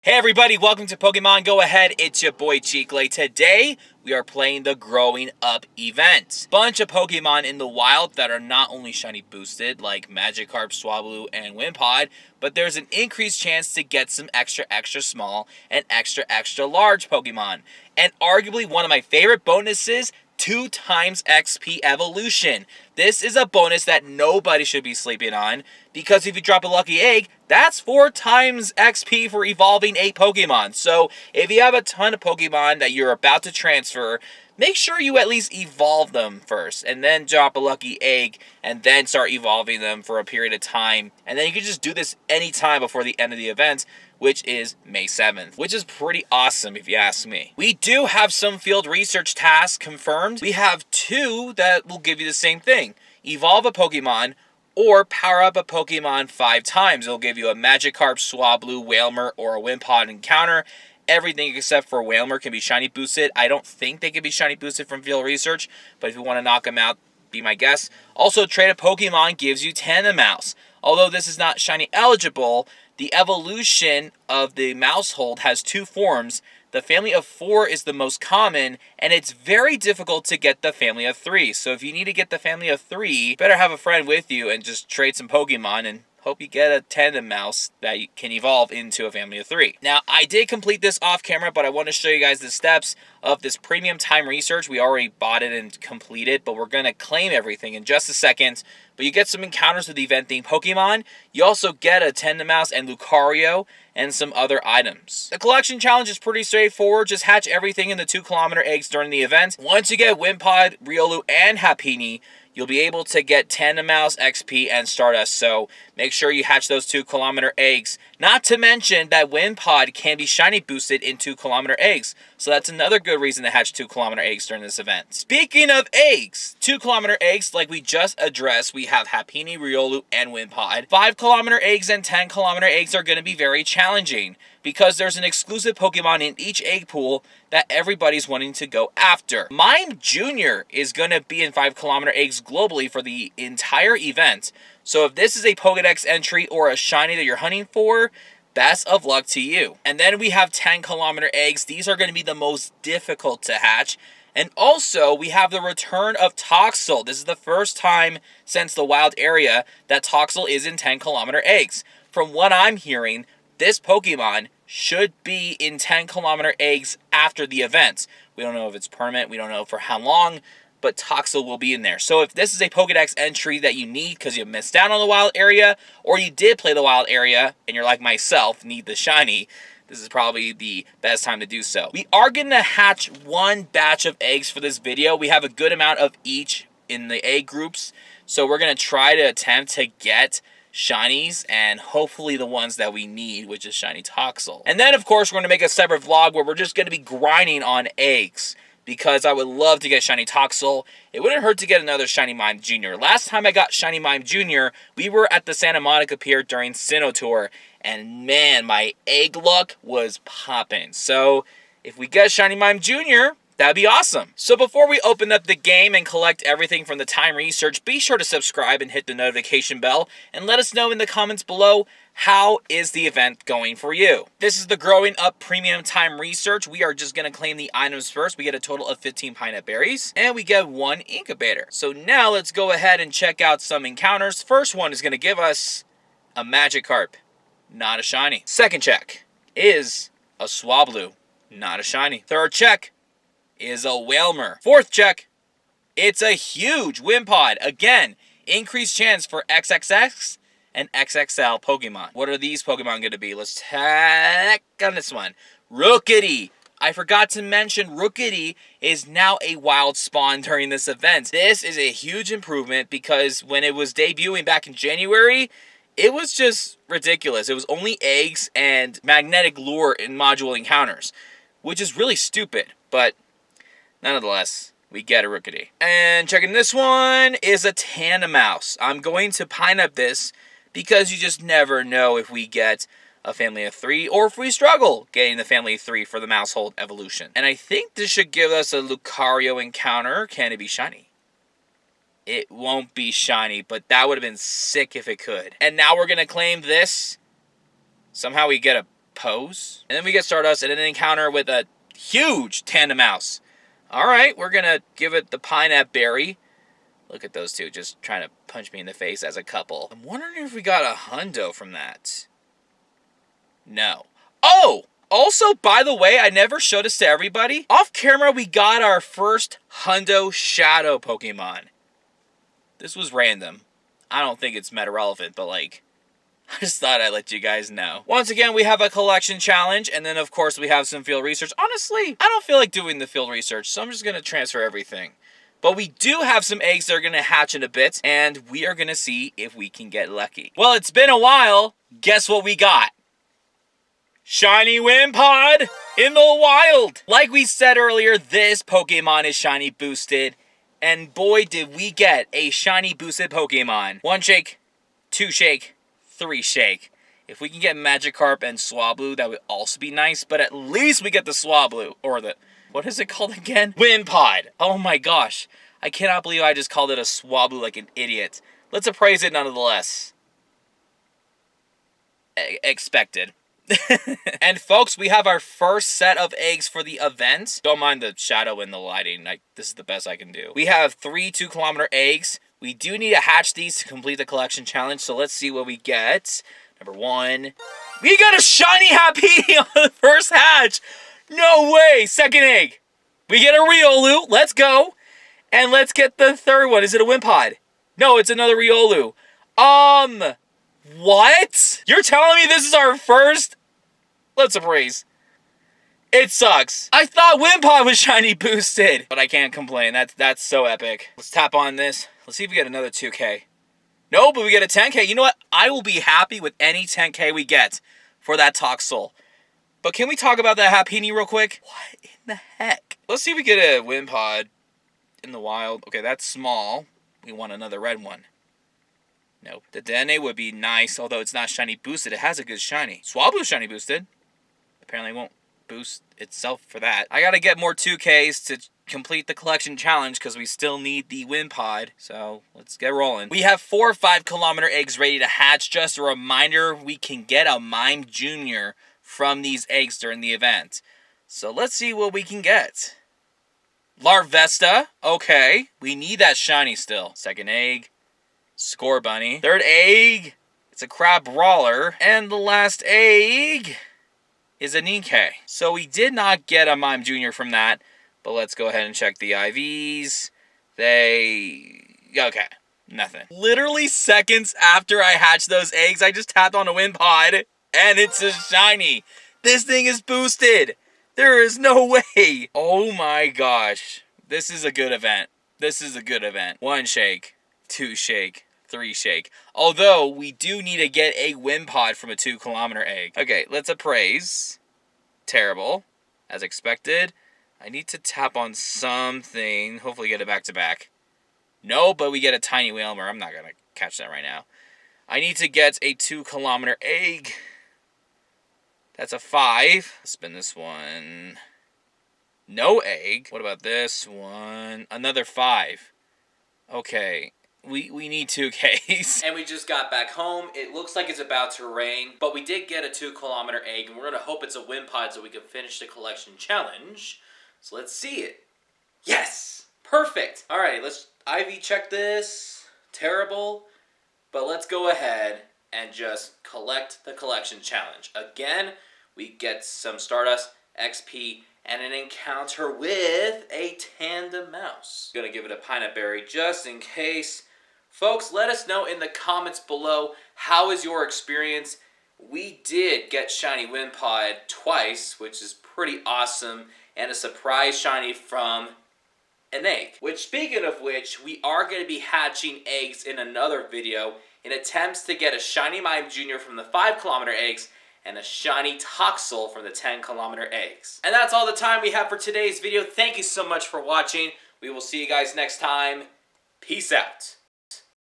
Hey everybody, welcome to Pokemon Go Ahead. It's your boy Cheeklay. Today, we are playing the Growing Up event. Bunch of Pokemon in the wild that are not only shiny boosted, like Magikarp, Swablu, and Wimpod, but there's an increased chance to get some extra small and extra large Pokemon. And arguably one of my favorite bonuses, 2 times XP evolution. This is a bonus that nobody should be sleeping on, because if you drop a lucky egg, that's 4 times XP for evolving a Pokemon. So if you have a ton of Pokemon that you're about to transfer, make sure you at least evolve them first, and then drop a lucky egg, and then start evolving them for a period of time. And then you can just do this anytime before the end of the event, which is May 7th, which is pretty awesome if you ask me. We do have some field research tasks confirmed. We have 2 that will give you the same thing. Evolve a Pokemon, or power up a Pokemon 5 times. It'll give you a Magikarp, Swablu, Wailmer, or a Wimpod encounter. Everything except for Wailmer can be shiny boosted. I don't think they can be shiny boosted from field research, but if you want to knock them out, be my guest. Also, trade a Pokemon gives you Tandemaus. Although this is not shiny eligible, the evolution of the Maushold has 2 forms. The family of 4 is the most common, and it's very difficult to get the family of 3. So if you need to get the family of 3, better have a friend with you and just trade some Pokemon and hope you get a Tandemaus that you can evolve into a family of 3. Now, I did complete this off camera, but I want to show you guys the steps of this premium time research. We already bought it and completed, but we're going to claim everything in just a second. But you get some encounters with event-themed Pokemon. You also get a Tandemaus and Lucario and some other items. The collection challenge is pretty straightforward. Just hatch everything in the 2-kilometer eggs during the event. Once you get Wimpod, Riolu, and Happiny, you'll be able to get Tandemaus, XP, and Stardust, so make sure you hatch those 2-kilometer eggs. Not to mention that Wimpod can be shiny boosted in 2-kilometer eggs, so that's another good reason to hatch 2-kilometer eggs during this event. Speaking of eggs, 2-kilometer eggs, like we just addressed, we have Happiny, Riolu, and Wimpod. 5-kilometer eggs and 10-kilometer eggs are going to be very challenging, because there's an exclusive Pokemon in each egg pool that everybody's wanting to go after. Mime Jr. is going to be in 5-kilometer eggs globally for the entire event. So if this is a Pokedex entry or a shiny that you're hunting for, best of luck to you. And then we have 10-kilometer eggs. These are going to be the most difficult to hatch. And also, we have the return of Toxel. This is the first time since the wild area that Toxel is in 10-kilometer eggs. From what I'm hearing, this Pokemon should be in 10-kilometer eggs after the event. We don't know if it's permanent, we don't know for how long, but Toxel will be in there. So if this is a Pokedex entry that you need because you missed out on the wild area, or you did play the wild area, and you're like myself, need the shiny, this is probably the best time to do so. We are going to hatch 1 batch of eggs for this video. We have a good amount of each in the egg groups, so we're going to try to attempt to get shinies, and hopefully the ones that we need, which is shiny Toxel. And then, of course, we're going to make a separate vlog where we're just going to be grinding on eggs, because I would love to get shiny Toxel. It wouldn't hurt to get another shiny Mime Jr. Last time I got shiny Mime Jr., we were at the Santa Monica Pier during Sinnoh Tour, and man, my egg luck was popping. So if we get shiny Mime Jr., that'd be awesome. So before we open up the game and collect everything from the time research, be sure to subscribe and hit the notification bell, and let us know in the comments below, how is the event going for you? This is the Growing Up Premium Time Research. We are just going to claim the items first. We get a total of 15 Pinap Berries, and we get 1 Incubator. So now let's go ahead and check out some encounters. First one is going to give us a Magikarp, not a shiny. Second check is a Swablu, not a shiny. Third check is a Wailmer. Fourth check, it's a huge Wimpod. Again, increased chance for XXX and XXL Pokemon. What are these Pokemon going to be? Let's check on this one. Rookidee. I forgot to mention Rookidee is now a wild spawn during this event. This is a huge improvement, because when it was debuting back in January, it was just ridiculous. It was only eggs and magnetic lure in module encounters, which is really stupid, but nonetheless, we get a Rookidee. And checking this one is a Tandemaus. I'm going to pine up this because you just never know if we get a family of 3 or if we struggle getting the family of 3 for the Maushold evolution. And I think this should give us a Lucario encounter. Can it be shiny? It won't be shiny, but that would have been sick if it could. And now we're going to claim this. Somehow we get a pose. And then we get Stardust and an encounter with a huge Tandemaus. Alright, we're gonna give it the Pineapple Berry. Look at those two just trying to punch me in the face as a couple. I'm wondering if we got a hundo from that. No. Oh! Also, by the way, I never showed this to everybody. Off camera, we got our first hundo shadow Pokemon. This was random. I don't think it's meta relevant, but like, I just thought I'd let you guys know. Once again, we have a collection challenge, and then of course we have some field research. Honestly, I don't feel like doing the field research, so I'm just gonna transfer everything. But we do have some eggs that are gonna hatch in a bit, and we are gonna see if we can get lucky. Well, it's been a while. Guess what we got? Shiny Wimpod in the wild! Like we said earlier, this Pokemon is shiny boosted. And boy, did we get a shiny boosted Pokemon. 1 shake, 2 shake, 3 shake. If we can get Magikarp and Swablu, that would also be nice. But at least we get the Swablu. Or the... what is it called again? Wimpod. Oh my gosh. I cannot believe I just called it a Swablu like an idiot. Let's appraise it nonetheless. Expected. And folks, we have our first set of eggs for the event. Don't mind the shadow and the lighting. This is the best I can do. We have 3 2-kilometer eggs. We do need to hatch these to complete the collection challenge. So let's see what we get. Number 1. We got a shiny Happy on the first hatch. No way. Second egg. We get a Riolu. Let's go. And let's get the third one. Is it a Wimpod? No, it's another Riolu. What? You're telling me this is our first? Let's appraise. It sucks. I thought Wimpod was shiny boosted. But I can't complain. That's so epic. Let's tap on this. Let's see if we get another 2K. No, but we get a 10K. You know what? I will be happy with any 10K we get for that Toxel. But can we talk about that Happiny real quick? What in the heck? Let's see if we get a Wimpod in the wild. Okay, that's small. We want another red one. Nope. The DNA would be nice, although it's not shiny boosted. It has a good shiny. Swablu shiny boosted. Apparently won't boost itself for that. I gotta get more 2Ks to complete the collection challenge because we still need the Wimpod. So let's get rolling. We have 4 5-kilometer eggs ready to hatch. Just a reminder, we can get a Mime Jr. from these eggs during the event. So let's see what we can get. Larvesta. Okay. We need that shiny still. Second egg. Scorbunny. Third egg. It's a Crabrawler. And the last egg is a Ninkay. So we did not get a Mime Jr. from that. But let's go ahead and check the IVs. Okay. Nothing. Literally seconds after I hatched those eggs, I just tapped on a Wimpod. And it's a shiny. This thing is boosted. There is no way. Oh my gosh. This is a good event. This is a good event. 1 shake. 2 shake. 3 shake. Although, we do need to get a Wimpod from a 2-kilometer egg. Okay, let's appraise. Terrible. As expected. I need to tap on something. Hopefully get it back-to-back. No, but we get a tiny Wailmer. I'm not going to catch that right now. I need to get a 2-kilometer egg. That's a 5. Spin this one. No egg. What about this one? Another 5. Okay. We need 2Ks. And we just got back home. It looks like it's about to rain, but we did get a 2-kilometer egg, and we're going to hope it's a Wimpod so we can finish the collection challenge. So let's see it. Yes! Perfect! Alright, let's IV check this. Terrible. But let's go ahead and just collect the collection challenge. Again, we get some Stardust, XP, and an encounter with a Tandemaus. Gonna give it a Pineapple Berry just in case. Folks, let us know in the comments below, how is your experience? We did get shiny Wimpod twice, which is pretty awesome, and a surprise shiny from an egg. Which, speaking of which, we are going to be hatching eggs in another video in attempts to get a shiny Mime Jr. from the 5-kilometer eggs and a shiny Toxel from the 10-kilometer eggs. And that's all the time we have for today's video. Thank you so much for watching. We will see you guys next time. Peace out.